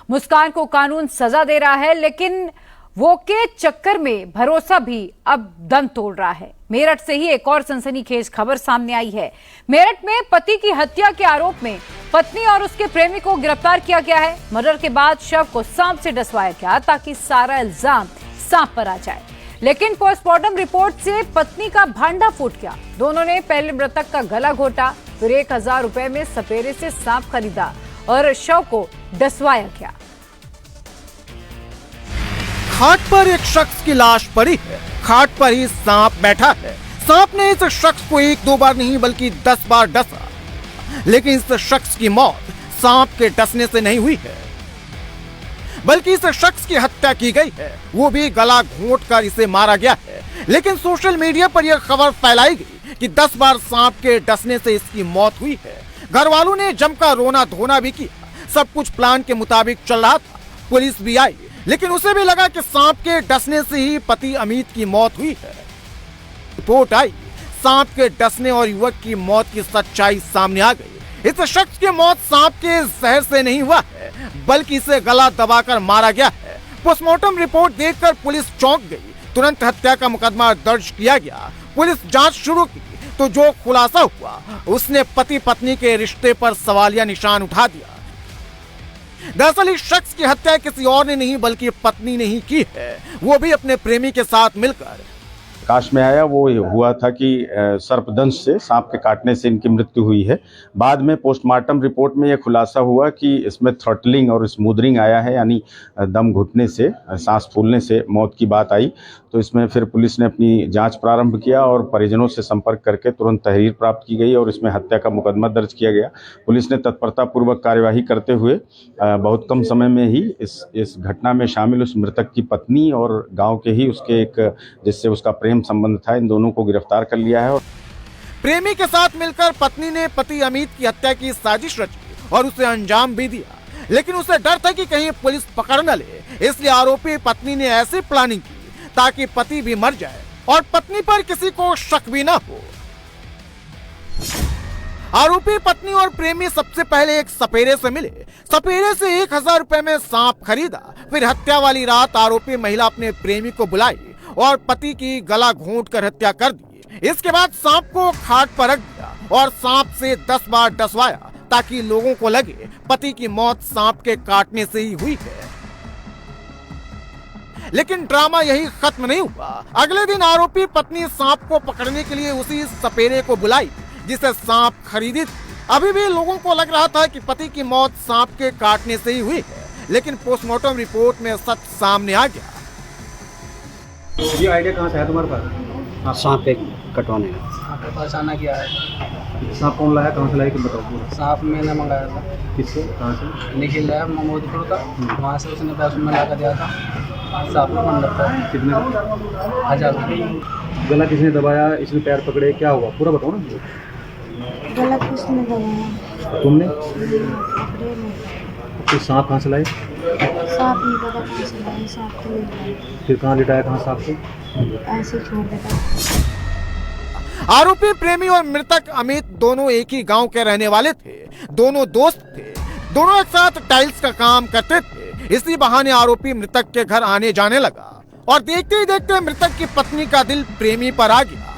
मुस्कान को कानून सजा दे रहा है, लेकिन वो के चक्कर में भरोसा भी अब दम तोड़ रहा है। मेरठ से ही एक और सनसनीखेज खबर सामने आई है। मेरठ में पति की हत्या के आरोप में पत्नी और उसके प्रेमी को गिरफ्तार किया गया है। मर्डर के बाद शव को सांप से डसवाया गया ताकि सारा इल्जाम सांप पर आ जाए, लेकिन पोस्टमार्टम रिपोर्ट से पत्नी का भांडा फूट गया। दोनों ने पहले मृतक का गला घोटा, फिर 1000 रुपए में सपेरे से सांप खरीदा और शव को डसवाया गया। खाट पर एक शख्स की लाश पड़ी है। खाट पर ही सांप बैठा है। सांप ने इस शख्स को 1-2 बार नहीं बल्कि 10 बार डसा, लेकिन इस शख्स की मौत सांप के डसने से नहीं हुई है, बल्कि इस शख्स की हत्या की गई है, वो भी गला घोंटकर इसे मारा गया है। लेकिन सोशल मीडिया पर यह खबर फैलाई गई कि 10 बार सांप के डसने से इसकी मौत हुई है। घर वालों ने जमकर रोना धोना भी किया। सब कुछ प्लान के मुताबिक चल रहा था। पुलिस भी आई, लेकिन उसे भी लगा कि सांप के डसने से ही पति अमित की मौत हुई है। रिपोर्ट आई, सांप के डसने और युवक की मौत की सच्चाई सामने आ गई। इस शख्स की मौत सांप के जहर से नहीं हुआ है, बल्कि इसे गला दबाकर मारा गया है। पोस्टमार्टम रिपोर्ट देखकर पुलिस चौंक गई। तुरंत हत्या का मुकदमा दर्ज किया गया। पुलिस जांच शुरू की तो जो खुलासा हुआ, उसने पति पत्नी के रिश्ते पर सवालिया निशान उठा दिया। दरअसल इस शख्स की हत्या किसी और ने नहीं बल्कि पत्नी ने ही की है, वो भी अपने प्रेमी के साथ मिलकर। प्रकाश में आया वो हुआ था कि सर्पदंश से, सांप के काटने से इनकी मृत्यु हुई है। बाद में पोस्टमार्टम रिपोर्ट में यह खुलासा हुआ कि इसमें थ्रॉटलिंग और स्मूदरिंग आया है, यानी दम घुटने से, सांस फूलने से मौत की बात आई। तो इसमें फिर पुलिस ने अपनी जांच प्रारंभ किया और परिजनों से संपर्क करके तुरंत तहरीर प्राप्त की गई और इसमें हत्या का मुकदमा दर्ज किया गया। पुलिस ने तत्परतापूर्वक कार्यवाही करते हुए बहुत कम समय में ही इस घटना में शामिल उस मृतक की पत्नी और गाँव के ही उसके एक जिससे उसका प्रेम संबंध था, इन दोनों को गिरफ्तार कर लिया है। प्रेमी के साथ मिलकर पत्नी ने पति अमित की हत्या की साजिश रची और उसे अंजाम भी दिया, लेकिन उसे डर था कि कहीं पुलिस पकड़ न ले, इसलिए आरोपी पत्नी ने ऐसी प्लानिंग की ताकि पति भी मर जाए और पत्नी पर किसी को शक भी न हो। आरोपी पत्नी और प्रेमी सबसे पहले एक सपेरे से मिले। सपेरे से 1000 रुपए में सांप खरीदा। फिर हत्या वाली रात आरोपी महिला अपने प्रेमी को बुलाई और पति की गला घोंटकर हत्या कर दी। इसके बाद सांप को खाट पर रख दिया और सांप से 10 बार डसवाया ताकि लोगों को लगे पति की मौत सांप के काटने से ही हुई है। लेकिन ड्रामा यही खत्म नहीं हुआ। अगले दिन आरोपी पत्नी सांप को पकड़ने के लिए उसी सपेरे को बुलाई जिसे सांप खरीदी थी। अभी भी लोगों को लग रहा था कि पति की मौत सांप के काटने से ही हुई है, लेकिन पोस्टमार्टम रिपोर्ट में सच सामने आ गया। ये आइडिया कहाँ से है तुम्हारे पास? सांप के कटवाने का। सांप के पास आना क्या है? सांप कौन लाया, कहाँ से लाया कि बताओ पूरा। सांप मैंने मंगाया था। किससे, कहाँ से? निखिल लाया, मोदीपुर का। वहाँ से उसने पैसे में ला कर दिया था। सांप का मंडप था। कितने का? 1000 रुपये। गला किसने दबाया, इसने पैर पकड़े, क्या हुआ पूरा बताओ ना। गला किसने दबाया? तुमने? पकड़े नहीं। फिर सांप कहाँ से लाए? सांप नहीं पता कहाँ से लाए, सांप को नहीं लाए। फिर कहाँ लिटाया, कहाँ सांप को? ऐसे छोड़ देता। आरोपी प्रेमी और मृतक अमित दोनों एक ही गांव के रहने वाले थे। दोनों दोस्त थे। दोनों एक साथ टाइल्स का काम करते थे। इसी बहाने आरोपी मृतक के घर आने जाने लगा और देखते ही देखते मृतक की पत्नी का दिल प्रेमी पर आ गया।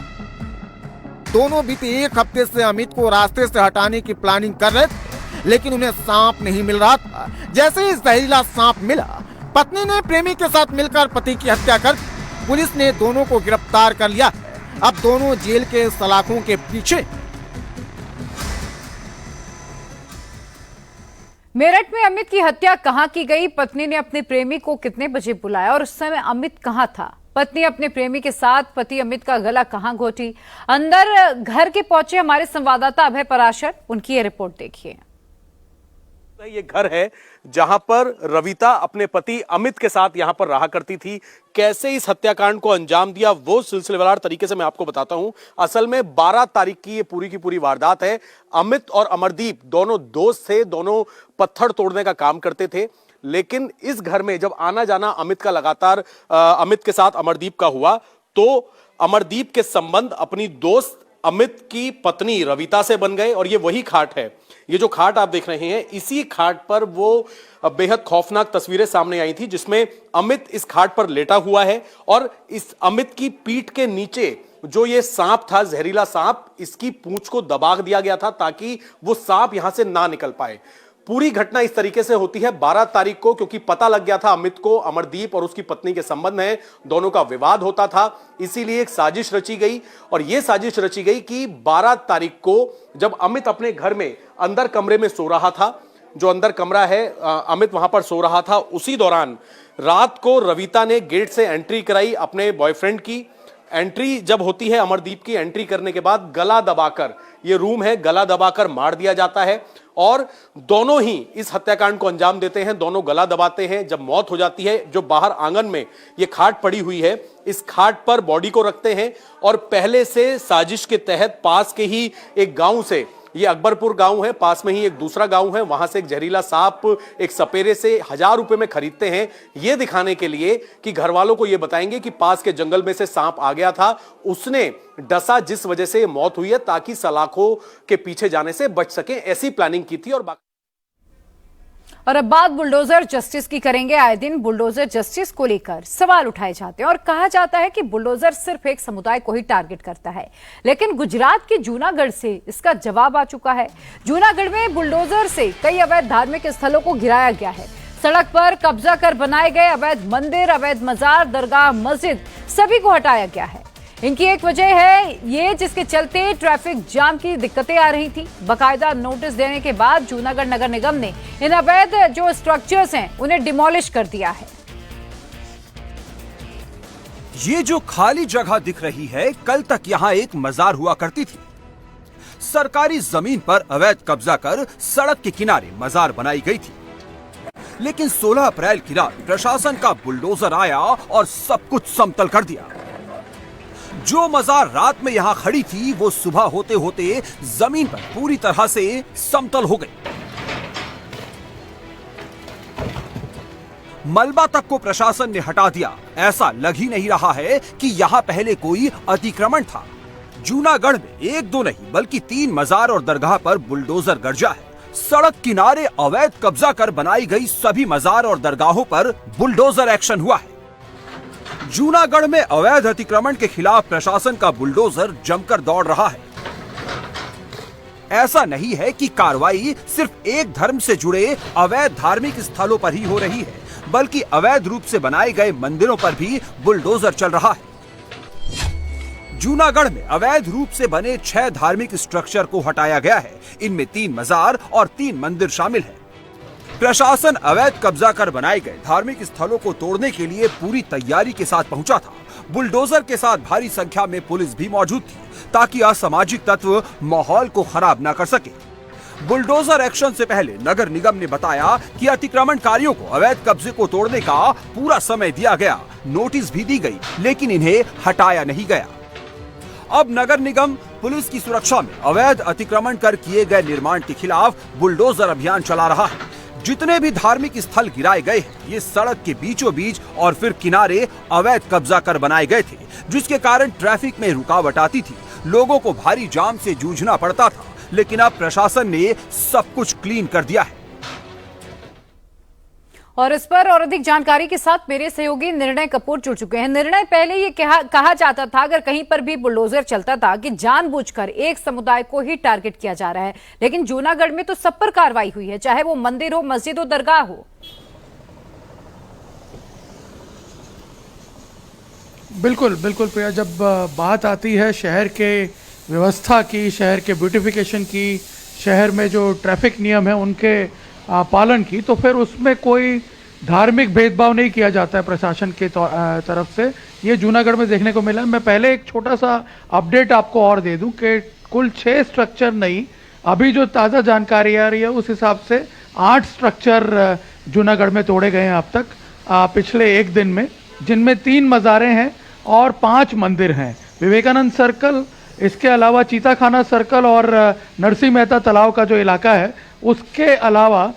दोनों बीते 1 हफ्ते से अमित को रास्ते से हटाने की प्लानिंग कर रहे थे, लेकिन उन्हें सांप नहीं मिल रहा था। जैसे ही जहरीला सांप मिला, पत्नी ने प्रेमी के साथ मिलकर पति की हत्या कर दी। पुलिस ने दोनों को गिरफ्तार कर लिया है। अब दोनों जेल के सलाखों के पीछे। मेरठ में अमित की हत्या कहां की गई? पत्नी ने अपने प्रेमी को कितने बजे बुलाया और उस समय अमित कहां था? पत्नी अपने प्रेमी के साथ पति अमित का गला कहां घोटी? अंदर घर के पहुंचे हमारे संवाददाता अभय पराशर, उनकी ये रिपोर्ट देखिए। ये घर है जहां पर रविता अपने पति अमित के साथ यहां पर रहा करती थी। कैसे इस हत्याकांड को अंजाम दिया वो सिलसिलेवार तरीके से मैं आपको बताता हूं। असल में 12 तारीख की ये पूरी की पूरी वारदात है। अमित और अमरदीप दोनों दोस्त थे, दोनों पत्थर तोड़ने का काम करते थे। लेकिन इस घर में जब आना जाना अमित का लगातार अमित के साथ अमरदीप का हुआ, तो अमरदीप के संबंध अपनी दोस्त अमित की पत्नी रविता से बन गए और ये वही खाट है। ये जो खाट आप देख रहे हैं, इसी खाट पर वो बेहद खौफनाक तस्वीरें सामने आई थी जिसमें अमित इस खाट पर लेटा हुआ है और इस अमित की पीठ के नीचे जो ये सांप था, जहरीला सांप, इसकी पूंछ को दबा दिया गया था ताकि वो सांप यहां से ना निकल पाए। पूरी घटना इस तरीके से होती है 12 तारीख को, क्योंकि पता लग गया था अमित को अमरदीप और उसकी पत्नी के संबंध है, दोनों का विवाद होता था, इसीलिए एक साजिश रची गई। और यह साजिश रची गई कि 12 तारीख को जब अमित अपने घर में अंदर कमरे में सो रहा था, जो अंदर कमरा है, अमित वहां पर सो रहा था, उसी दौरान रात को रविता ने गेट से एंट्री कराई अपने बॉयफ्रेंड की। एंट्री जब होती है अमरदीप की, एंट्री करने के बाद गला दबाकर, ये रूम है, गला दबाकर मार दिया जाता है और दोनों ही इस हत्याकांड को अंजाम देते हैं, दोनों गला दबाते हैं। जब मौत हो जाती है, जो बाहर आंगन में ये खाट पड़ी हुई है, इस खाट पर बॉडी को रखते हैं और पहले से साजिश के तहत पास के ही एक गांव से, ये अकबरपुर गांव है, पास में ही एक दूसरा गांव है, वहां से एक जहरीला सांप एक सपेरे से 1000 रुपए में खरीदते हैं, ये दिखाने के लिए कि घर वालों को ये बताएंगे कि पास के जंगल में से सांप आ गया था, उसने डसा जिस वजह से मौत हुई है, ताकि सलाखों के पीछे जाने से बच सके, ऐसी प्लानिंग की थी। और अब बात बुलडोजर जस्टिस की करेंगे। आए दिन बुलडोजर जस्टिस को लेकर सवाल उठाए जाते हैं और कहा जाता है कि बुलडोजर सिर्फ एक समुदाय को ही टारगेट करता है, लेकिन गुजरात के जूनागढ़ से इसका जवाब आ चुका है। जूनागढ़ में बुलडोजर से कई अवैध धार्मिक स्थलों को गिराया गया है। सड़क पर कब्जा कर बनाए गए अवैध मंदिर, अवैध मजार, दरगाह, मस्जिद सभी को हटाया गया है। इनकी एक वजह है ये, जिसके चलते ट्रैफिक जाम की दिक्कतें आ रही थी। बकायदा नोटिस देने के बाद जूनागढ़ नगर निगम ने इन अवैध जो स्ट्रक्चर्स हैं उन्हें डिमोलिश कर दिया है। ये जो खाली जगह दिख रही है, कल तक यहाँ एक मजार हुआ करती थी। सरकारी जमीन पर अवैध कब्जा कर सड़क के किनारे मजार बनाई गई थी, लेकिन 16 अप्रैल की रात प्रशासन का बुलडोजर आया और सब कुछ समतल कर दिया। जो मजार रात में यहां खड़ी थी, वो सुबह होते होते जमीन पर पूरी तरह से समतल हो गई। मलबा तक को प्रशासन ने हटा दिया। ऐसा लग ही नहीं रहा है कि यहां पहले कोई अतिक्रमण था। जूनागढ़ में एक दो नहीं बल्कि 3 मजार और दरगाह पर बुलडोजर गरजा है। सड़क किनारे अवैध कब्जा कर बनाई गई सभी मजार और दरगाहों पर बुलडोजर एक्शन हुआ है। जूनागढ़ में अवैध अतिक्रमण के खिलाफ प्रशासन का बुलडोजर जमकर दौड़ रहा है। ऐसा नहीं है कि कार्रवाई सिर्फ एक धर्म से जुड़े अवैध धार्मिक स्थलों पर ही हो रही है, बल्कि अवैध रूप से बनाए गए मंदिरों पर भी बुलडोजर चल रहा है। जूनागढ़ में अवैध रूप से बने 6 धार्मिक स्ट्रक्चर को हटाया गया है। इनमें 3 मजार और 3 मंदिर शामिल है। प्रशासन अवैध कब्जा कर बनाए गए धार्मिक स्थलों को तोड़ने के लिए पूरी तैयारी के साथ पहुंचा था। बुलडोजर के साथ भारी संख्या में पुलिस भी मौजूद थी, ताकि असामाजिक तत्व माहौल को खराब न कर सके। बुलडोजर एक्शन से पहले नगर निगम ने बताया कि अतिक्रमणकारियों को अवैध कब्जे को तोड़ने का पूरा समय दिया गया, नोटिस भी दी गई, लेकिन इन्हें हटाया नहीं गया। अब नगर निगम पुलिस की सुरक्षा में अवैध अतिक्रमण कर किए गए निर्माण के खिलाफ बुलडोजर अभियान चला रहा है। जितने भी धार्मिक स्थल गिराए गए हैं, ये सड़क के बीचों बीच और फिर किनारे अवैध कब्जा कर बनाए गए थे, जिसके कारण ट्रैफिक में रुकावट आती थी, लोगों को भारी जाम से जूझना पड़ता था। लेकिन अब प्रशासन ने सब कुछ क्लीन कर दिया है। और इस पर और अधिक जानकारी के साथ मेरे सहयोगी निर्णय कपूर जुड़ चुके हैं। निर्णय, पहले ये कहा जाता था अगर कहीं पर भी बुलडोजर चलता था कि जानबूझकर एक समुदाय को ही टारगेट किया जा रहा है, लेकिन जूनागढ़ में तो सब पर कार्रवाई हुई है, चाहे वो मंदिर हो, मस्जिद हो, दरगाह हो। बिल्कुल बिल्कुल प्रिया, जब बात आती है शहर के व्यवस्था की, शहर के ब्यूटिफिकेशन की, शहर में जो ट्रैफिक नियम है उनके पालन की, तो फिर उसमें कोई धार्मिक भेदभाव नहीं किया जाता है प्रशासन के तरफ से। ये जूनागढ़ में देखने को मिला। मैं पहले एक छोटा सा अपडेट आपको और दे दूं कि कुल 6 स्ट्रक्चर नहीं, अभी जो ताज़ा जानकारी आ रही है उस हिसाब से 8 स्ट्रक्चर जूनागढ़ में तोड़े गए हैं अब तक पिछले एक दिन में, जिनमें 3 मज़ारें हैं और 5 मंदिर हैं। विवेकानंद सर्कल, इसके अलावा चीताखाना सर्कल और नरसिंह मेहता तालाब का जो इलाका है, उसके अलावा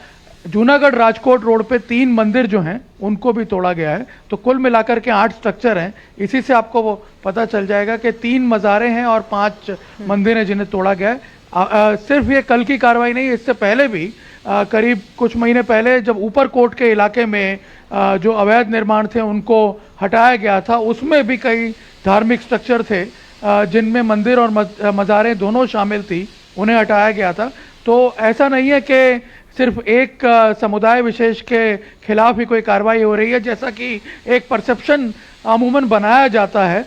जूनागढ़ राजकोट रोड पे 3 मंदिर जो हैं उनको भी तोड़ा गया है। तो कुल मिलाकर के 8 स्ट्रक्चर हैं। इसी से आपको वो पता चल जाएगा कि 3 मज़ारें हैं और 5 मंदिर हैं जिन्हें तोड़ा गया है। सिर्फ ये कल की कार्रवाई नहीं, इससे पहले भी करीब कुछ महीने पहले जब ऊपर कोट के इलाके में जो अवैध निर्माण थे उनको हटाया गया था, उसमें भी कई धार्मिक स्ट्रक्चर थे जिनमें मंदिर और मज़ारें दोनों शामिल थी, उन्हें हटाया गया था। तो ऐसा नहीं है कि सिर्फ एक समुदाय विशेष के खिलाफ ही कोई कार्रवाई हो रही है, जैसा कि एक परसेप्शन अमूमन बनाया जाता है।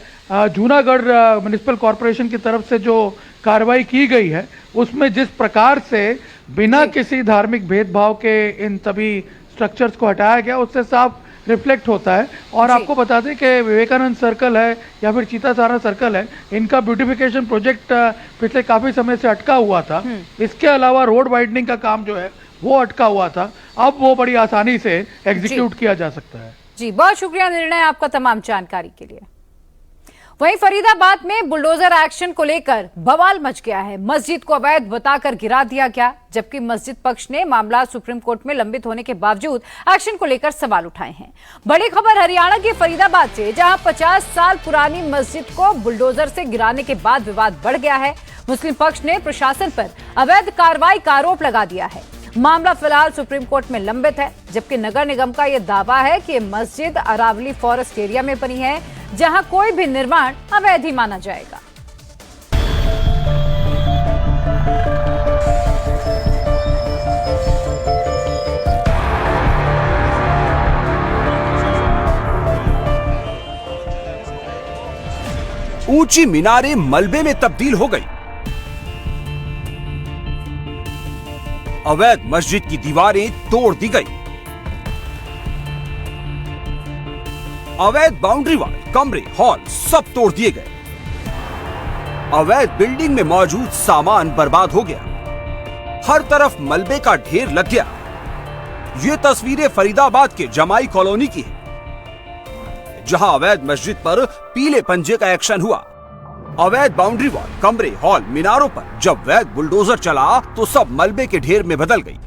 जूनागढ़ म्युनिसिपल कॉरपोरेशन की तरफ से जो कार्रवाई की गई है उसमें जिस प्रकार से बिना किसी धार्मिक भेदभाव के इन सभी स्ट्रक्चर्स को हटाया गया, उससे साफ रिफ्लेक्ट होता है। और आपको बता दें कि विवेकानंद सर्कल है या फिर चीतासारा सर्कल है, इनका ब्यूटिफिकेशन प्रोजेक्ट पिछले काफ़ी समय से अटका हुआ था। इसके अलावा रोड वाइडनिंग का काम जो है वो अटका हुआ था, अब वो बड़ी आसानी से एग्जीक्यूट किया जा सकता है। जी, बहुत शुक्रिया निर्णय आपका तमाम जानकारी के लिए। वहीं फरीदाबाद में बुलडोजर एक्शन को लेकर बवाल मच गया है। मस्जिद को अवैध बताकर गिरा दिया गया, जबकि मस्जिद पक्ष ने मामला सुप्रीम कोर्ट में लंबित होने के बावजूद एक्शन को लेकर सवाल उठाए हैं। बड़ी खबर हरियाणा के फरीदाबाद से, जहां 50 साल पुरानी मस्जिद को बुलडोजर से गिराने के बाद विवाद बढ़ गया है। मुस्लिम पक्ष ने प्रशासन पर अवैध कार्रवाई का आरोप लगा दिया है। मामला फिलहाल सुप्रीम कोर्ट में लंबित है, जबकि नगर निगम का यह दावा है कि मस्जिद अरावली फॉरेस्ट एरिया में बनी है, जहां कोई भी निर्माण अवैध ही माना जाएगा। ऊंची मीनारें मलबे में तब्दील हो गई। अवैध मस्जिद की दीवारें तोड़ दी गई। अवैध बाउंड्री वाल, कमरे, हॉल सब तोड़ दिए गए। अवैध बिल्डिंग में मौजूद सामान बर्बाद हो गया। हर तरफ मलबे का ढेर लग गया। ये तस्वीरें फरीदाबाद के जमाई कॉलोनी की है, जहां अवैध मस्जिद पर पीले पंजे का एक्शन हुआ। अवैध बाउंड्री वॉल, कमरे, हॉल, मीनारों पर जब वैध बुलडोजर चला तो सब मलबे के ढेर में बदल गई।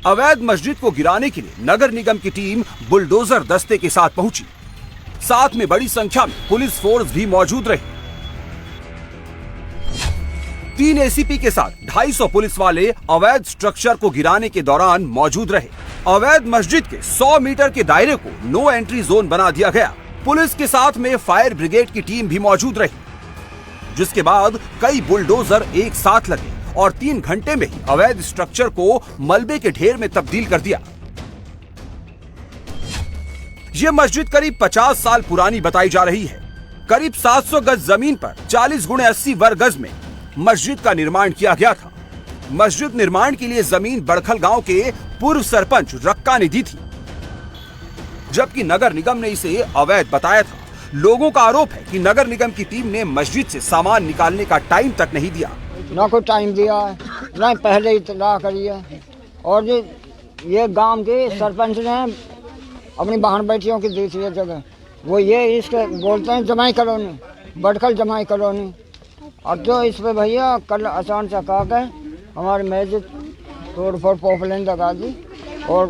अवैध मस्जिद को गिराने के लिए नगर निगम की टीम बुलडोजर दस्ते के साथ पहुंची। साथ में बड़ी संख्या में पुलिस फोर्स भी मौजूद रही। 3 एसीपी के साथ 250 पुलिस वाले अवैध स्ट्रक्चर को गिराने के दौरान मौजूद रहे। अवैध मस्जिद के 100 मीटर के दायरे को नो एंट्री जोन बना दिया गया। पुलिस के साथ में फायर ब्रिगेड की टीम भी मौजूद रही, जिसके बाद कई बुलडोजर एक साथ लगे और 3 घंटे में ही अवैध स्ट्रक्चर को मलबे के ढेर में तब्दील कर दिया। यह मस्जिद करीब 50 साल पुरानी बताई जा रही है। करीब 700 गज जमीन पर 40 × 80 वर्ग गज में मस्जिद का निर्माण किया गया था। मस्जिद निर्माण के लिए जमीन बड़खल गांव के पूर्व सरपंच रक्का ने दी थी, जबकि नगर निगम ने इसे अवैध बताया था। लोगों का आरोप है कि नगर निगम की टीम ने मस्जिद से सामान निकालने का टाइम तक नहीं दिया। ना कोई टाइम दिया है, ना पहले इतला करी है। और ये गांव के सरपंच ने अपनी बहन बेटियों की दी थी ये जगह। वो ये इसके बोलते हैं जमाई कॉलोनी, बड़खल जमाई कॉलोनी। और जो इस पे भैया कल अचानक से कहा के हमारे मस्जिद तोड़ फोड़ पॉपुलेन लगा दी। और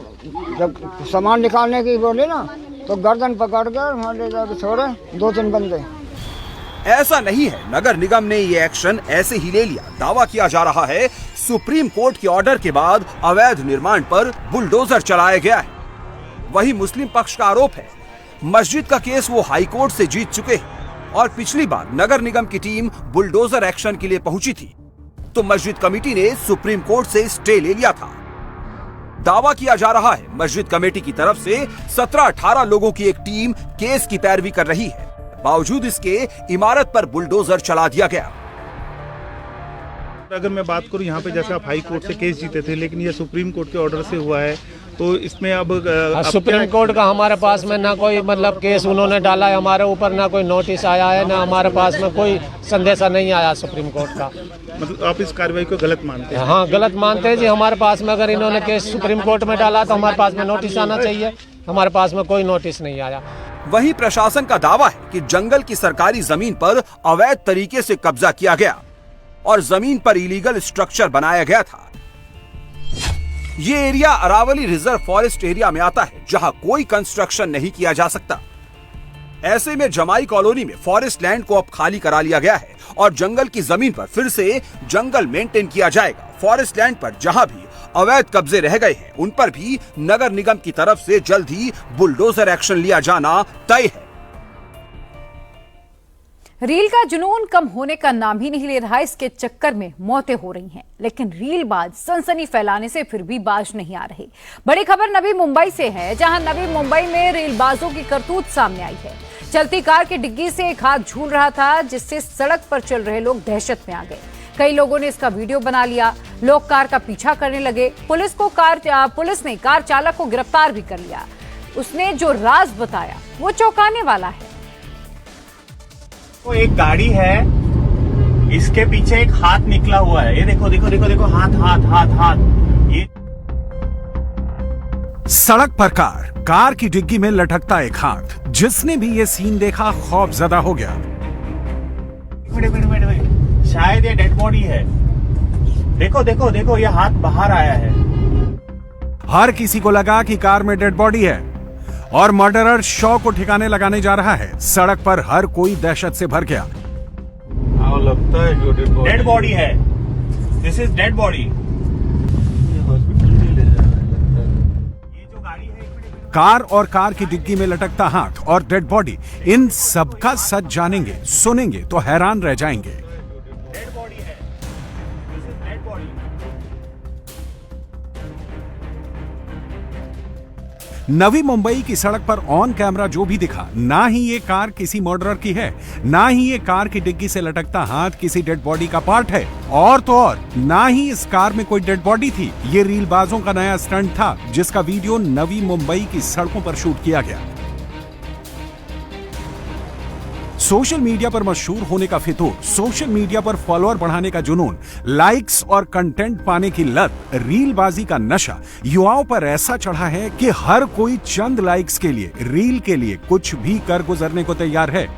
जब सामान निकालने की बोले ना तो गर्दन पकड़ कर वहाँ ले जाकर छोड़े 2-3 बंदे। ऐसा नहीं है, नगर निगम ने ये एक्शन ऐसे ही ले लिया। दावा किया जा रहा है सुप्रीम कोर्ट के ऑर्डर के बाद अवैध निर्माण पर बुलडोजर चलाया गया है। वही मुस्लिम पक्ष का आरोप है मस्जिद का केस वो हाई कोर्ट से जीत चुके हैं और पिछली बार नगर निगम की टीम बुलडोजर एक्शन के लिए पहुंची थी तो मस्जिद कमेटी ने सुप्रीम कोर्ट से स्टे ले लिया था। दावा किया जा रहा है मस्जिद कमेटी की तरफ से 17-18 लोगों की एक टीम केस की पैरवी कर रही है। बावजूद इसके इमारत पर बुलडोजर चला दिया गया। अगर मैं बात करूं यहाँ पे, जैसे आप हाई कोर्ट से केस जीते थे, लेकिन ये सुप्रीम कोर्ट के ऑर्डर से हुआ है, तो इसमें अब सुप्रीम कोर्ट का हमारे पास में ना कोई मतलब केस उन्होंने डाला है हमारे ऊपर, ना कोई नोटिस आया है, ना हमारे पास में कोई संदेशा नहीं आया सुप्रीम कोर्ट का। मतलब आप इस कार्रवाई को गलत मानते हैं? हाँ, गलत मानते हैं जी। हमारे पास में अगर इन्होंने केस सुप्रीम कोर्ट में डाला तो हमारे पास में नोटिस आना चाहिए। हमारे पास में कोई नोटिस नहीं आया। वहीं प्रशासन का दावा है कि जंगल की सरकारी जमीन पर अवैध तरीके से कब्जा किया गया और जमीन पर इलीगल स्ट्रक्चर बनाया गया था। ये area Aravalli reserve forest area में आता है, जहां कोई कंस्ट्रक्शन नहीं किया जा सकता। ऐसे में जमाई कॉलोनी में फॉरेस्ट लैंड को अब खाली करा लिया गया है और जंगल की जमीन पर फिर से जंगल मेंटेन किया जाएगा। फॉरेस्ट लैंड पर जहां भी अवैध कब्जे रह गए हैं उन पर भी नगर निगम की तरफ से जल्द ही बुलडोजर एक्शन लिया जाना तय है। रील का जुनून कम होने का नाम ही नहीं ले रहा। इसके चक्कर में मौतें हो रही हैं, लेकिन रीलबाज सनसनी फैलाने से फिर भी बाज नहीं आ रहे। बड़ी खबर नवी मुंबई से है, जहां नवी मुंबई में रीलबाजों की करतूत सामने आई है। चलती कार की डिग्गी से एक हाथ झूल रहा था, जिससे सड़क पर चल रहे लोग दहशत में आ गए। कई लोगों ने इसका वीडियो बना लिया। लोग कार का पीछा करने लगे। पुलिस ने कार चालक को गिरफ्तार भी कर लिया। उसने जो राज बताया वो चौंकाने वाला है। वो एक गाड़ी है, इसके पीछे एक हाथ निकला हुआ है। ये देखो देखो देखो देखो, हाथ हाथ हाथ हाथ। ये सड़क पर कार की डिग्गी में लटकता एक हाथ। जिसने भी ये सीन देखा खौफजदा हो गया। शायद ये डेड बॉडी है। देखो देखो देखो, ये हाथ बाहर आया है। हर किसी को लगा कि कार में डेड बॉडी है और मर्डरर शव को ठिकाने लगाने जा रहा है। सड़क पर हर कोई दहशत से भर गया। लगता है जो डेड बॉडी है। This is dead body. Car और कार की डिग्गी में लटकता हाथ और डेड बॉडी, इन सबका सच जानेंगे, सुनेंगे तो हैरान रह जाएंगे। नवी मुंबई की सड़क पर ऑन कैमरा जो भी दिखा, ना ही ये कार किसी मर्डरर की है, ना ही ये कार की डिग्गी से लटकता हाथ किसी डेड बॉडी का पार्ट है, और तो और ना ही इस कार में कोई डेड बॉडी थी। ये रीलबाजों का नया स्टंट था, जिसका वीडियो नवी मुंबई की सड़कों पर शूट किया गया। सोशल मीडिया पर मशहूर होने का फितूर, सोशल मीडिया पर फॉलोअर बढ़ाने का जुनून, लाइक्स और कंटेंट पाने की लत, रीलबाजी का नशा युवाओं पर ऐसा चढ़ा है कि हर कोई चंद लाइक्स के लिए, रील के लिए कुछ भी कर गुजरने को तैयार है।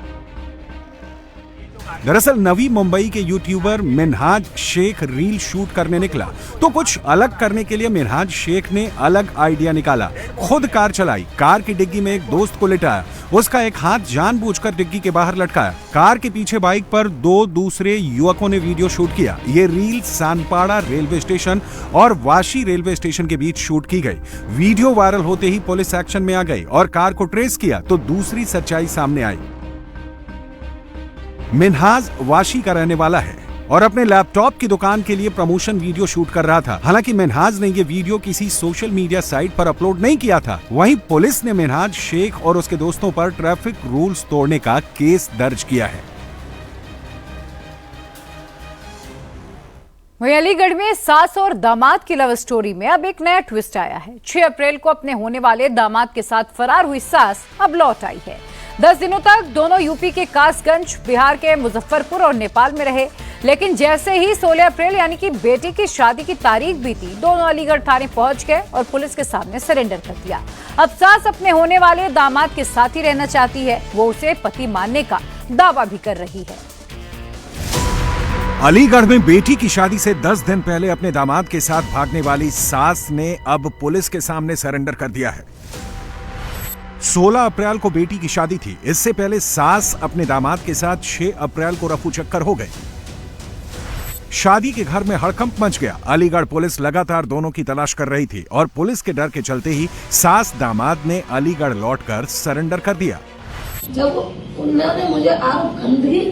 दरअसल नवी मुंबई के YouTuber Minhaj Shaikh reel shoot करने निकला, तो कुछ अलग करने के लिए मिनहाज शेख ने अलग आइडिया निकाला। खुद कार चलाई, कार की डिग्गी में एक दोस्त को लिटाया, उसका एक हाथ जानबूझकर डिग्गी के बाहर लटकाया। कार के पीछे बाइक पर दो दूसरे युवकों ने वीडियो शूट किया। ये रील सानपाड़ा रेलवे स्टेशन और वाशी रेलवे स्टेशन के बीच शूट की गई। वीडियो वायरल होते ही पुलिस एक्शन में आ गई और कार को ट्रेस किया, तो दूसरी सच्चाई सामने आई। मिनहाज वाशी का रहने वाला है और अपने लैपटॉप की दुकान के लिए प्रमोशन वीडियो शूट कर रहा था। हालांकि मिनहाज ने यह वीडियो किसी सोशल मीडिया साइट पर अपलोड नहीं किया था। वहीं पुलिस ने मिनहाज शेख और उसके दोस्तों पर ट्रैफिक रूल्स तोड़ने का केस दर्ज किया है। वहीं अलीगढ़ में सास और दामाद की लव स्टोरी में अब एक नया ट्विस्ट आया है। 6 अप्रैल को अपने होने वाले दामाद के साथ फरार हुई सास अब लौट आई है। 10 दिनों तक दोनों यूपी के कासगंज, बिहार के मुजफ्फरपुर और नेपाल में रहे, लेकिन जैसे ही 16 अप्रैल यानी कि बेटी की शादी की तारीख बीती, दोनों अलीगढ़ थाने पहुंच गए और पुलिस के सामने सरेंडर कर दिया। अब सास अपने होने वाले दामाद के साथ ही रहना चाहती है। वो उसे पति मानने का दावा भी कर रही है। अलीगढ़ में बेटी की शादी से 10 दिन पहले अपने दामाद के साथ भागने वाली सास ने अब पुलिस के सामने सरेंडर कर दिया है। 16 अप्रैल को बेटी की शादी थी। इससे पहले सास अपने दामाद के साथ 6 अप्रैल को रफू चक्कर हो गए। शादी के घर में हड़कंप मच गया। अलीगढ़ पुलिस लगातार दोनों की तलाश कर रही थी और पुलिस के डर के चलते ही सास दामाद ने अलीगढ़ लौटकर सरेंडर कर दिया। जब उन्होंने मुझे आरोप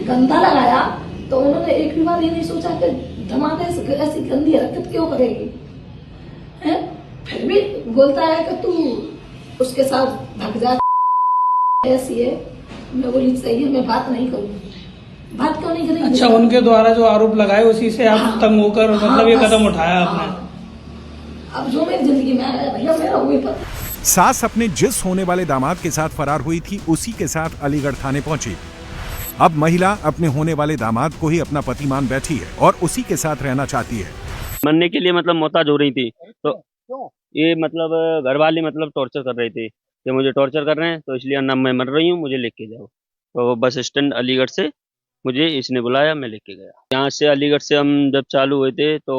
गंदा लगाया तो उन्होंने एक भी बार ये नहीं सोचा कि दामाद ऐसी गंदी हरकत क्यों करेगी, फिर भी बोलता है कि तू उसके साथ भाग जा, ऐसी है। मैं बोली सही है, मैं बात नहीं करूंगी। बात क्यों नहीं करेंगे? अच्छा, उनके द्वारा जो आरोप लगाए उसी से आप तंग होकर मतलब ये कदम उठाया आपने। अब जो मेरी जिंदगी में आया भैया मेरा हुए पर। सास अपने जिस होने वाले दामाद के साथ फरार हुई थी, उसी के साथ अलीगढ़ थाने पहुंची। अब महिला अपने होने वाले दामाद को ही अपना पति मान बैठी है और उसी के साथ रहना चाहती है। मरने के लिए मतलब मोहताज हो रही थी, तो ये मतलब घर वाले मतलब टॉर्चर कर रहे थे कि मुझे टॉर्चर कर रहे हैं, तो इसलिए ना मैं मर रही हूँ, मुझे लेके जाओ। तो बस स्टैंड अलीगढ़ से मुझे इसने बुलाया, मैं लेके गया। यहाँ से अलीगढ़ से हम जब चालू हुए थे तो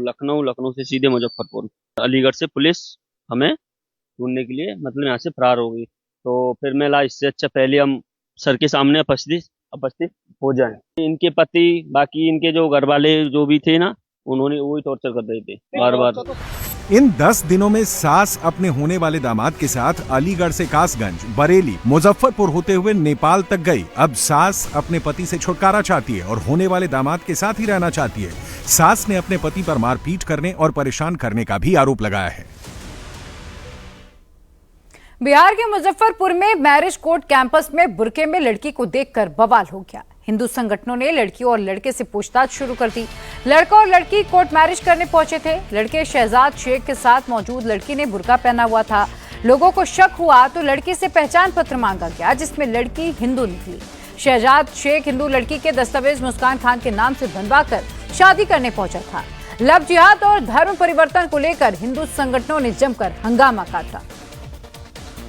लखनऊ से सीधे मुजफ्फरपुर। अलीगढ़ से पुलिस हमें ढूंढने के लिए मतलब यहाँ से फरार हो गई। तो फिर मैं ला इससे अच्छा पहले हम सर के सामने उपस्थित हो जाएं। इनके पति बाकी इनके जो घर वाले जो भी थे ना, उन्होंने वही टॉर्चर कर रहे थे बार बार। इन 10 दिनों में सास अपने होने वाले दामाद के साथ अलीगढ़ से कासगंज, बरेली, मुजफ्फरपुर होते हुए नेपाल तक गई। अब सास अपने पति से छुटकारा चाहती है और होने वाले दामाद के साथ ही रहना चाहती है। सास ने अपने पति पर मारपीट करने और परेशान करने का भी आरोप लगाया है। बिहार के मुजफ्फरपुर में मैरिज कोर्ट कैंपस में बुर्के में लड़की को देखकर बवाल हो गया। हिंदू संगठनों ने लड़की और लड़के से पूछताछ शुरू कर दी। लड़का और लड़की कोर्ट मैरिज करने पहुंचे थे। लड़के शहजाद शेख के साथ मौजूद लड़की ने बुर्का पहना हुआ था। लोगों को शक हुआ तो लड़की से पहचान पत्र मांगा गया, जिसमें लड़की हिंदू निकली। शहजाद शेख हिंदू लड़की के दस्तावेज मुस्कान खान के नाम से बनवाकर शादी करने पहुंचा था। लव जिहाद और धर्म परिवर्तन को लेकर हिंदू संगठनों ने जमकर हंगामा काटा।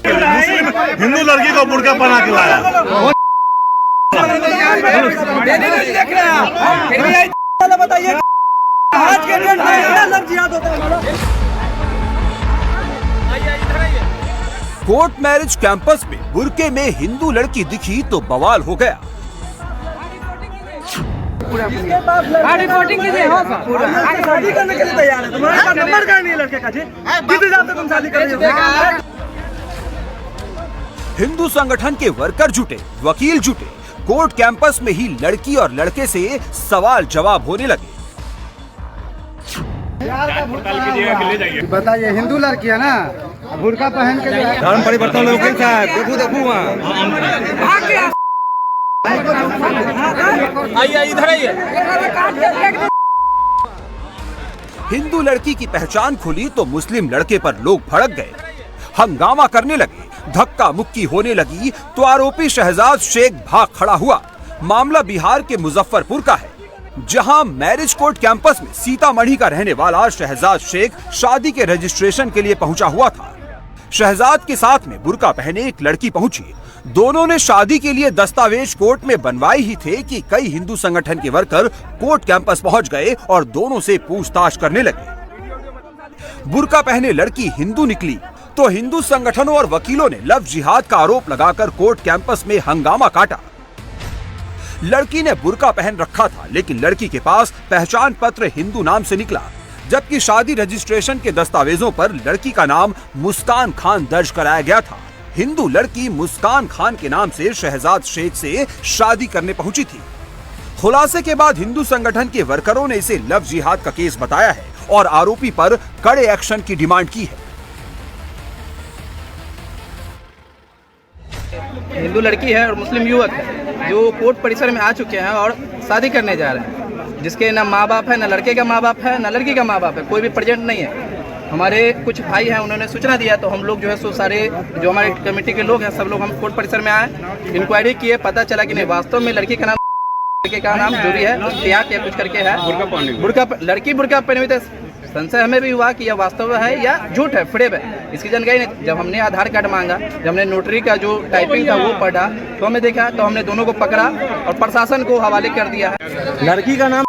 हिंदू लड़की को बुर्का पहना के लाया। कोर्ट मैरिज कैंपस में बुर्के में हिंदू लड़की दिखी तो बवाल हो गया। रिपोर्टिंग कीजिए। शादी करने के लिए तैयार है। तुम्हारे पास नंबर का नहीं है लड़के का जी? किस हिसाब से तुम शादी कर रहे हो? हिंदू संगठन के वर्कर जुटे, वकील जुटे। कोर्ट कैंपस में ही लड़की और लड़के से सवाल जवाब होने लगे। बताइए, हिंदू लड़की है ना, बुर्का पहन के धर्म परिवर्तन लोग देखो वहाँ आइए, इधर आइए। हिंदू लड़की की पहचान खुली तो मुस्लिम लड़के पर लोग भड़क गए, हंगामा करने लगे, धक्का मुक्की होने लगी तो आरोपी शहजाद शेख भाग खड़ा हुआ। मामला बिहार के मुजफ्फरपुर का है, जहां मैरिज कोर्ट कैंपस में सीतामढ़ी का रहने वाला शहजाद शेख शादी के रजिस्ट्रेशन के लिए पहुंचा हुआ था। शहजाद के साथ में बुर्का पहने एक लड़की पहुंची। दोनों ने शादी के लिए दस्तावेज कोर्ट में बनवाए ही थे कि कई हिंदू संगठन के वर्कर कोर्ट कैंपस पहुंच गए और दोनों से पूछताछ करने लगे। बुर्का पहने लड़की हिंदू निकली तो हिंदू संगठनों और वकीलों ने लव जिहाद का आरोप लगाकर कोर्ट कैंपस में हंगामा काटा। लड़की ने बुर्का पहन रखा था, लेकिन लड़की के पास पहचान पत्र हिंदू नाम से निकला, जबकि शादी रजिस्ट्रेशन के दस्तावेजों पर लड़की का नाम मुस्कान खान दर्ज कराया गया था। हिंदू लड़की मुस्कान खान के नाम से शहजाद शेख से शादी करने पहुंची थी। खुलासे के बाद हिंदू संगठन के वर्करों ने इसे लव जिहाद का केस बताया है और आरोपी पर कड़े एक्शन की डिमांड की है। हिंदू लड़की है और मुस्लिम युवक है जो कोर्ट परिसर में आ चुके हैं और शादी करने जा रहे हैं, जिसके ना माँ बाप है, ना लड़के का माँ बाप है, ना लड़की का माँ बाप है, कोई भी प्रेजेंट नहीं है। हमारे कुछ भाई हैं, उन्होंने सूचना दिया तो हम लोग जो है सो सारे जो हमारे कमेटी के लोग हैं सब लोग हम कोर्ट परिसर में आए, इंक्वायरी किए, पता चला कि नहीं वास्तव में लड़की का नाम, लड़के का नाम जो भी है या कुछ करके है, लड़की बुर्का पहनी हुई। संशय हमें भी हुआ कि यह वास्तव है या झूठ है, फ्रेब है, इसकी जानकारी नहीं। जब हमने आधार कार्ड मांगा, जब हमने नोटरी का जो टाइपिंग था वो पढ़ा तो हमें देखा तो हमने दोनों को पकड़ा और प्रशासन को हवाले कर दिया है। लड़की का नाम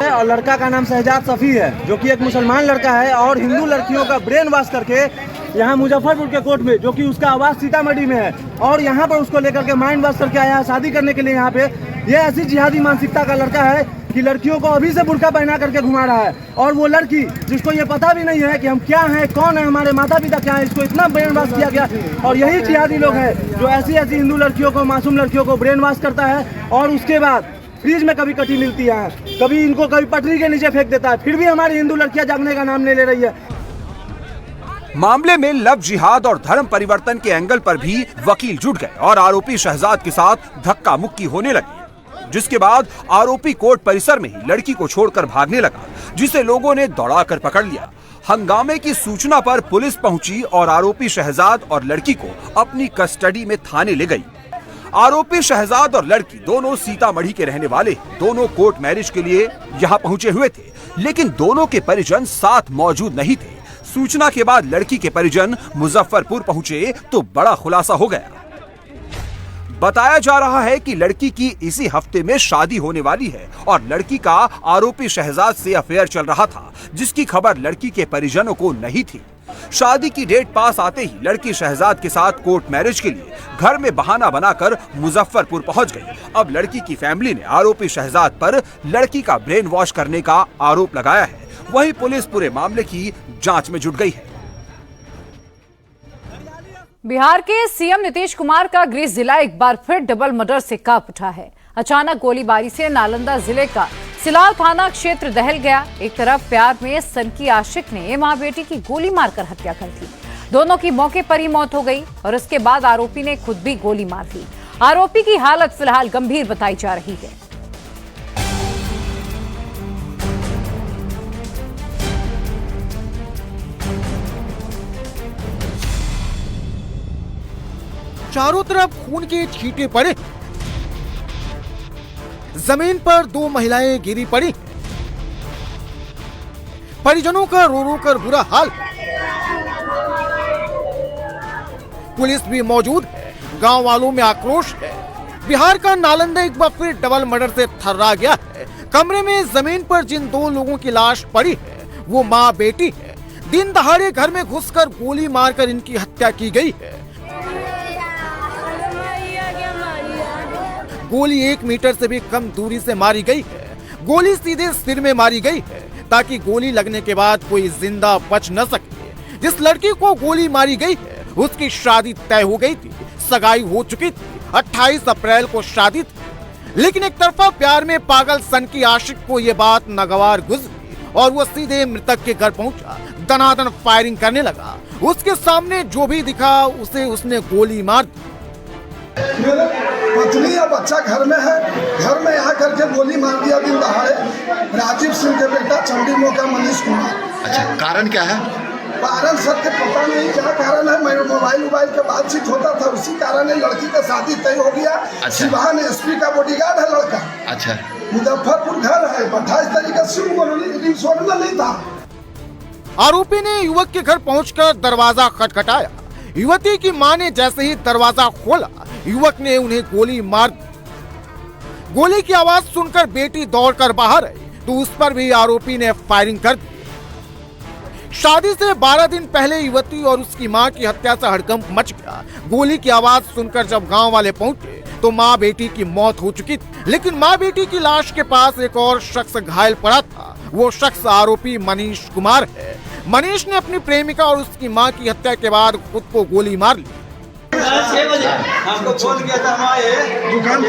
है और लड़का का नाम शहजाद सफी है, जो कि एक मुसलमान लड़का है और हिंदू लड़कियों का ब्रेन वॉश करके यहाँ मुजफ्फरपुर के कोर्ट में, जो कि उसका आवास सीतामढ़ी में है, और यहाँ पर उसको लेकर के माइंड वॉश करके आया है शादी करने के लिए। यहाँ पे ये ऐसी जिहादी मानसिकता का लड़का है कि लड़कियों को अभी से बुर्का पहना करके घुमा रहा है, और वो लड़की जिसको ये पता भी नहीं है कि हम क्या हैं, कौन है, हमारे माता पिता क्या है, इसको इतना ब्रेन वॉश किया गया। और यही जिहादी लोग हैं जो ऐसी ऐसी हिंदू लड़कियों को, मासूम लड़कियों को ब्रेन वॉश करता है और उसके बाद फ्रीज में कभी कटी मिलती है, कभी इनको कभी पटरी के नीचे फेंक देता है, फिर भी हमारी हिंदू लड़कियां जागने का नाम नहीं ले रही है। मामले में लव जिहाद और धर्म परिवर्तन के एंगल पर भी वकील जुट गए और आरोपी शहजाद के साथ धक्का मुक्की होने लगी, जिसके बाद आरोपी कोर्ट परिसर में ही लड़की को छोड़कर भागने लगा, जिसे लोगों ने दौड़ाकर पकड़ लिया। हंगामे की सूचना पर पुलिस पहुंची और आरोपी शहजाद और लड़की को अपनी कस्टडी में थाने ले गई। आरोपी शहजाद और लड़की दोनों सीतामढ़ी के रहने वाले, दोनों कोर्ट मैरिज के लिए यहाँ पहुंचे हुए थे, लेकिन दोनों के परिजन साथ मौजूद नहीं थे। सूचना के बाद लड़की के परिजन मुजफ्फरपुर पहुंचे तो बड़ा खुलासा हो गया। बताया जा रहा है कि लड़की की इसी हफ्ते में शादी होने वाली है और लड़की का आरोपी शहजाद से अफेयर चल रहा था, जिसकी खबर लड़की के परिजनों को नहीं थी। शादी की डेट पास आते ही लड़की शहजाद के साथ कोर्ट मैरिज के लिए घर में बहाना बनाकर मुजफ्फरपुर पहुंच गई। अब लड़की की फैमिली ने आरोपी शहजाद पर लड़की का ब्रेन वॉश करने का आरोप लगाया है। वहीं पुलिस पूरे मामले की जांच में जुट गई है। बिहार के सीएम नीतीश कुमार का गृह जिला एक बार फिर डबल मर्डर से कांप उठा है। अचानक गोलीबारी से नालंदा जिले का सिलाव थाना क्षेत्र दहल गया। एक तरफ प्यार में सनकी आशिक ने मां बेटी की गोली मारकर हत्या कर दी। दोनों की मौके पर ही मौत हो गई और इसके बाद आरोपी ने खुद भी गोली मार दी। आरोपी की हालत फिलहाल गंभीर बताई जा रही है। चारों तरफ खून के छींटे पड़े। जमीन पर दो महिलाएं गिरी पड़ी। परिजनों का रो रो कर बुरा हाल। पुलिस भी मौजूद है। गांव वालों में आक्रोश है। बिहार का नालंदा एक बार फिर डबल मर्डर से थर्रा गया है। कमरे में जमीन पर जिन दो लोगों की लाश पड़ी है वो मां बेटी है। दिन दहाड़े घर में घुसकर गोली मारकर इनकी हत्या की गई है। गोली 1 मीटर से भी कम दूरी से मारी गई है। गोली सीधे सिर में मारी गई है ताकि गोली लगने के बाद कोई जिंदा बच न सके। जिस लड़की को गोली मारी गई है उसकी शादी तय हो गई थी, सगाई हो चुकी थी। 28 अप्रैल को शादी थी, लेकिन एक तरफा प्यार में पागल सनकी आशिक को ये बात नागवार गुजरी और वो सीधे मृतक के घर पहुंचा। दनादन फायरिंग करने लगा। उसके सामने जो भी दिखा उसे उसने गोली मार दी। मेरे पत्नी या बच्चा घर में है, घर में यहाँ करके गोली मार दिया दिन दहाड़े। राजीव सिंह के बेटा चंडी मौका मनीष कुमार। अच्छा, कारण क्या है? कारण सबके पता नहीं क्या कारण है। मैं मोबाइल के बातचीत होता था, उसी कारण लड़की का शादी तय हो गया। अच्छा। सिवान एसपी का बॉडीगार्ड है लड़का। अच्छा। मुजफ्फरपुर घर है। 28 तारीख से नहीं था। आरोपी ने युवक के घर पहुंचकर दरवाजा खटखटाया। युवती की मां ने जैसे ही दरवाजा खोला युवक ने उन्हें गोली मार दी। गोली की आवाज सुनकर बेटी दौड़कर बाहर आई तो उस पर भी आरोपी ने फायरिंग कर दी। शादी से 12 दिन पहले युवती और उसकी मां की हत्या से हड़कंप मच गया। गोली की आवाज सुनकर जब गांव वाले पहुंचे तो मां बेटी की मौत हो चुकी थी, लेकिन मां बेटी की लाश के पास एक और शख्स घायल पड़ा था। वो शख्स आरोपी मनीष कुमार है। मनीष ने अपनी प्रेमिका और उसकी मां की हत्या के बाद खुद को गोली मार ली। 6 बजे हमको फोन किया था, हम आए दुकान पर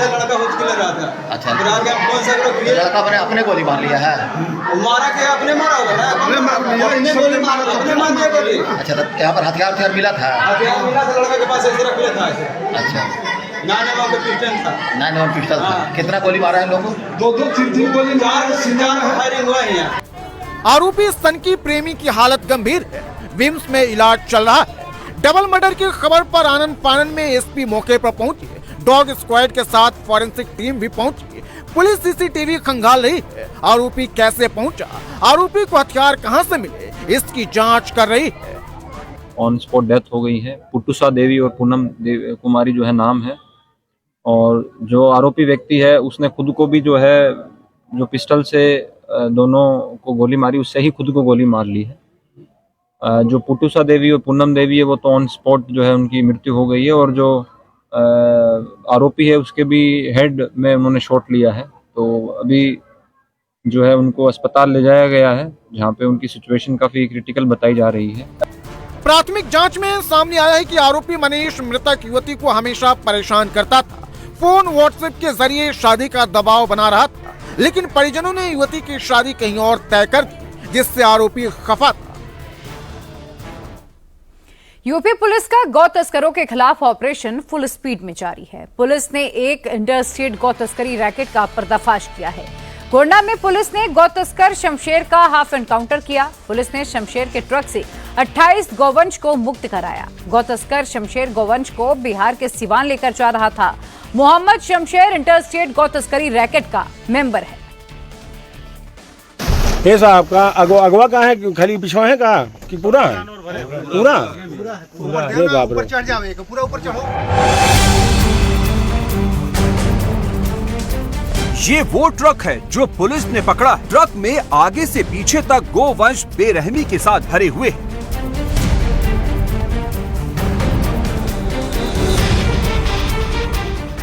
लड़का हुचकिल रहा था। अच्छा, कौन सा लड़का मैंने अपने गोली मार लिया है? मारा के अपने मारा होगा ना, अपने मार दिया गोली। अच्छा, तो यहाँ पर हथियार मिला था? हथियार मिला था, लड़का के पास ऐसे रख लिया था। अच्छा, 9mm पिस्टल था। 9mm पिस्टल था। कितना गोली मारा है लोगों? 2-3 गोली फायरिंग हुआ है यहाँ। आरोपी सनकी प्रेमी की हालत गंभीर है। विम्स में इलाज चल रहा है। डबल मर्डर की खबर पर आनन फानन में एसपी मौके पर पहुंची। डॉग स्क्वाड के साथ फॉरेंसिक टीम भी पहुंची। पुलिस सीसीटीवी खंगाल रही है। आरोपी कैसे पहुंचा, आरोपी को हथियार कहां से मिले, इसकी जांच कर रही है। ऑन स्पॉट डेथ हो गई है। पुटुसा देवी और पूनम कुमारी जो है नाम है, और जो आरोपी व्यक्ति है उसने खुद को भी जो है जो पिस्टल से दोनों को गोली मारी उससे ही खुद को गोली मार ली है। जो पुटुसा देवी और पूनम देवी है वो तो ऑन स्पॉट जो है उनकी मृत्यु हो गई है, और जो आरोपी है उसके भी हेड में उन्होंने शॉट लिया है। तो अभी जो है उनको अस्पताल ले जाया गया है जहां पे उनकी सिचुएशन काफी क्रिटिकल बताई जा रही है। प्राथमिक जांच में सामने आया है कि आरोपी मनीष मृतक युवती को हमेशा परेशान करता था। फोन व्हाट्सएप के जरिए शादी का दबाव बना रहा था, लेकिन परिजनों ने युवती की शादी कहीं और तय कर दी, जिससे आरोपी खफा था। यूपी पुलिस का गौ तस्करों के खिलाफ ऑपरेशन फुल स्पीड में जारी है। पुलिस ने एक इंटरस्टेट गौ तस्करी रैकेट का पर्दाफाश किया है। गोंडा में पुलिस ने गौ तस्कर शमशेर का हाफ एनकाउंटर किया। पुलिस ने शमशेर के ट्रक से 28 गौवंश को मुक्त कराया। गौ तस्कर शमशेर गौवंश को बिहार के सिवान लेकर जा रहा था। मोहम्मद शमशेर इंटरस्टेट गौ तस्करी रैकेट का मेंबर है। ये साहब का अगवा कहाँ है? खाली पिछवा है कहाँ कि पूरा है? पूरा ऊपर चढ़ जावे, पूरा ऊपर चढ़ो। ये वो ट्रक है जो पुलिस ने पकड़ा। ट्रक में आगे से पीछे तक गोवंश बेरहमी के साथ भरे हुए हैं।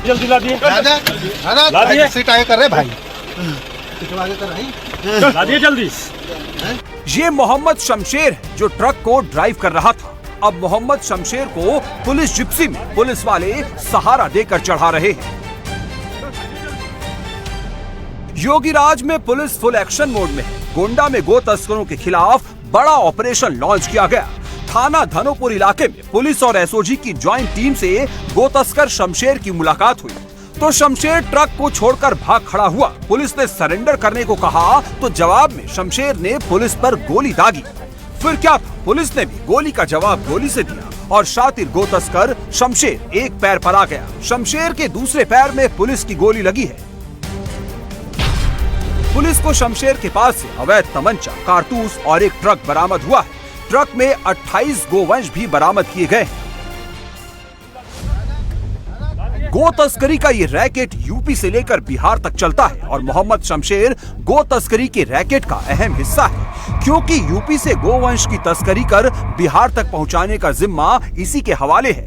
जल्दी ला दिए ला दिए सीट आगे कर रहे भाई ला दिए जल्दी। ये मोहम्मद शमशेर है जो ट्रक को ड्राइव कर रहा था। अब मोहम्मद शमशेर को पुलिस जिप्सी में पुलिस वाले सहारा देकर चढ़ा रहे हैं। योगीराज में पुलिस फुल एक्शन मोड में है। गोंडा में गो तस्करों के खिलाफ बड़ा ऑपरेशन लॉन्च किया गया। थाना धनोपुर इलाके में पुलिस और एसओजी की ज्वाइंट टीम से गो तस्कर शमशेर की मुलाकात हुई तो शमशेर ट्रक को छोड़कर भाग खड़ा हुआ। पुलिस ने सरेंडर करने को कहा तो जवाब में शमशेर ने पुलिस पर गोली दागी। फिर क्या था, पुलिस ने भी गोली का जवाब गोली से दिया और शातिर गो तस्कर शमशेर एक पैर पर आ गया। शमशेर के दूसरे पैर में पुलिस की गोली लगी है। पुलिस को शमशेर के पास से अवैध तमंचा, कारतूस और एक ट्रक बरामद हुआ है। ट्रक में 28 गोवंश भी बरामद किए गए हैं। गो तस्करी का ये रैकेट यूपी से लेकर बिहार तक चलता है और मोहम्मद शमशेर गो तस्करी के रैकेट का अहम हिस्सा है, क्योंकि यूपी से गोवंश की तस्करी कर बिहार तक पहुंचाने का जिम्मा इसी के हवाले है।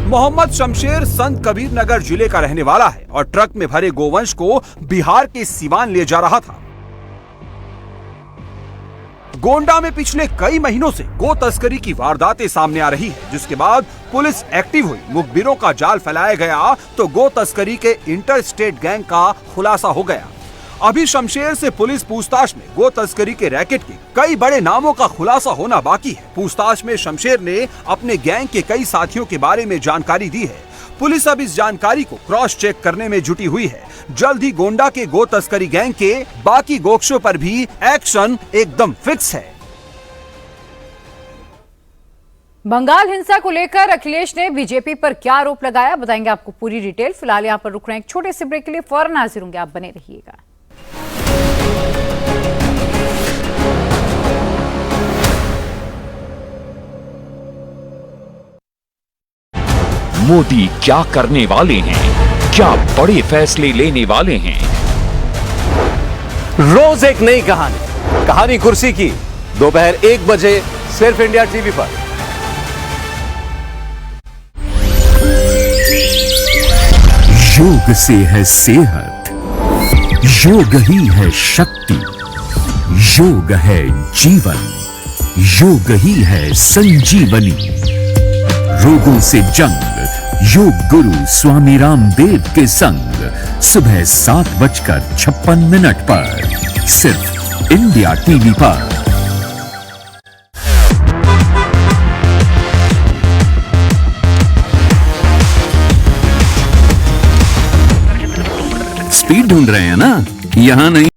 मोहम्मद शमशेर संत कबीर नगर जिले का रहने वाला है और ट्रक में भरे गोवंश को बिहार के सिवान ले जा रहा था। गोंडा में पिछले कई महीनों से गो तस्करी की वारदातें सामने आ रही है, जिसके बाद पुलिस एक्टिव हुई। मुखबिरों का जाल फैलाया गया तो गो तस्करी के इंटर स्टेट गैंग का खुलासा हो गया। अभी शमशेर से पुलिस पूछताछ में गो तस्करी के रैकेट के कई बड़े नामों का खुलासा होना बाकी है। पूछताछ में शमशेर ने अपने गैंग के कई साथियों के बारे में जानकारी दी है। पुलिस अब इस जानकारी को क्रॉस चेक करने में जुटी हुई है। जल्द ही गोंडा के गो तस्करी गैंग के बाकी गोक्षों पर भी एक्शन एकदम फिक्स है। बंगाल हिंसा को लेकर अखिलेश ने बीजेपी पर क्या आरोप लगाया, बताएंगे आपको पूरी डिटेल। फिलहाल यहाँ पर रुक रहे हैं एक छोटे से ब्रेक के लिए, फौरन हाजिर होंगे, आप बने रहिएगा। मोदी क्या करने वाले हैं, क्या बड़े फैसले लेने वाले हैं। रोज एक नई कहानी, कहानी कुर्सी की, दोपहर 1 बजे सिर्फ इंडिया टीवी पर। योग से है सेहत, योग ही है शक्ति, योग है जीवन, योग ही है संजीवनी। रोगों से जंग योग गुरु स्वामी रामदेव के संग सुबह 7:56 पर सिर्फ इंडिया टीवी पर। स्पीड ढूंढ रहे हैं ना, यहां नहीं।